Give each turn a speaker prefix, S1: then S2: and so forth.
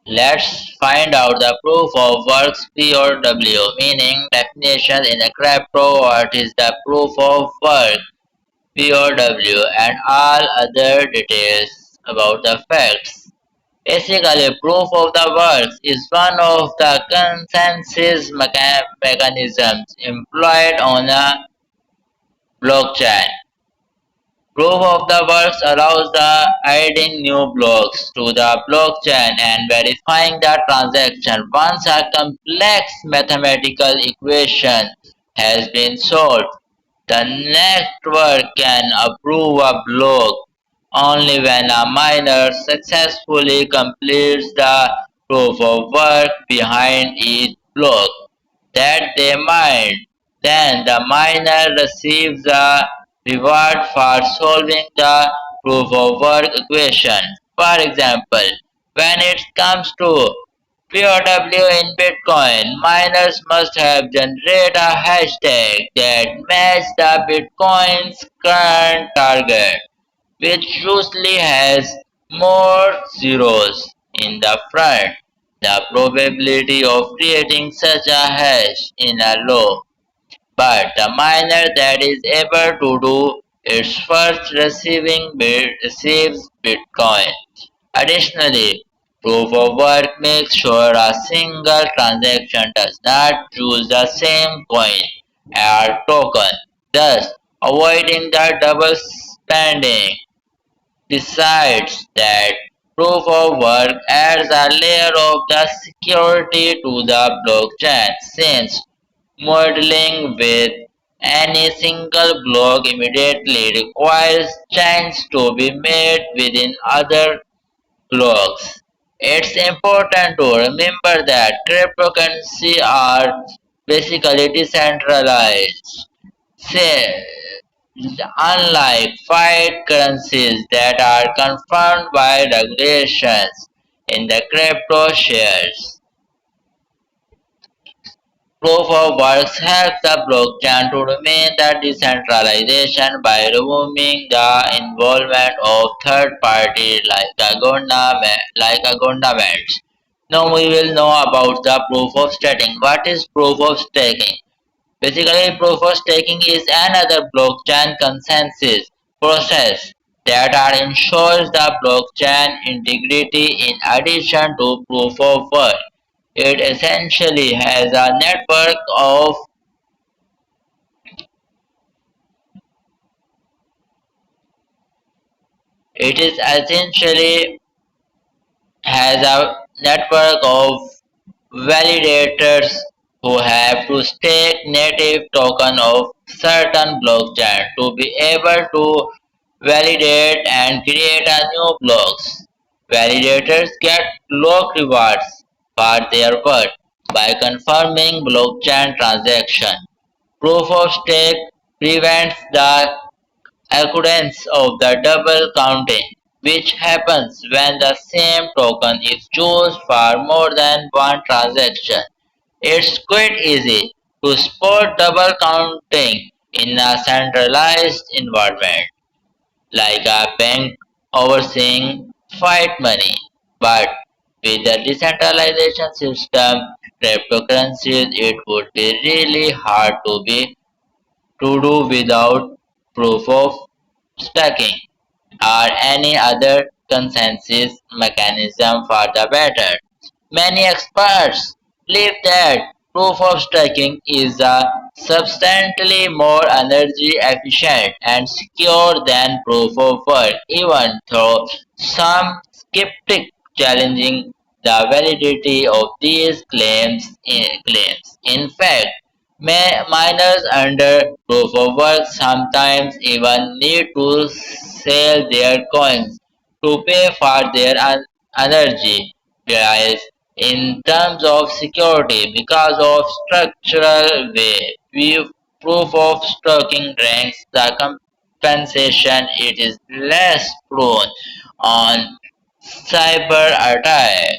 S1: Let's find out the proof of works POW, meaning definition in a crypto. What is the proof of work POW and all other details about the facts. Basically, proof of the works is one of the consensus mechanisms employed on a blockchain. Proof of the works allows the adding new blocks to the blockchain and verifying the transaction once a complex mathematical equation has been solved. The network can approve a block only when a miner successfully completes the proof of work behind each block that they mined. Then the miner receives a reward for solving the proof of work equation. For example, when it comes to POW in Bitcoin, miners must have generated a hashtag that matches the Bitcoin's current target, which usually has more zeros in the front. The probability of creating such a hash in a low, but the miner that is able to do its first receives Bitcoin. Additionally, proof of work makes sure a single transaction does not choose the same coin or token, thus avoiding the double spending. Besides that, proof of work adds a layer of the security to the blockchain since modeling with any single block immediately requires chains to be made within other blocks. It's important to remember that cryptocurrency are basically decentralized. Say, unlike fiat currencies that are confirmed by regulations in the crypto shares. Proof of works helps the blockchain to remain the decentralization by removing the involvement of third parties like a government. Now we will know about the proof of staking. What is proof of staking? Basically, proof of staking is another blockchain consensus process that ensures the blockchain integrity in addition to proof of work. It essentially has a network of it is essentially has a network of validators who have to stake native token of certain blockchain to be able to validate and create a new blocks. Validators get block rewards for their work by confirming blockchain transaction. Proof of stake prevents the occurrence of the double counting, which happens when the same token is used for more than one transaction. It's quite easy to spot double counting in a centralized environment, like a bank overseeing fiat money. But with the decentralization system, cryptocurrencies, it would be really hard to do without proof of stacking or any other consensus mechanism for the better. Many experts believe that proof of stacking is substantially more energy efficient and secure than proof of work, even though some skeptics challenging the validity of these claims. In fact, miners under proof of work sometimes even need to sell their coins to pay for their energy bills in terms of security because of structural way. Proof of stocking ranks the compensation it is less prone on cyber attack.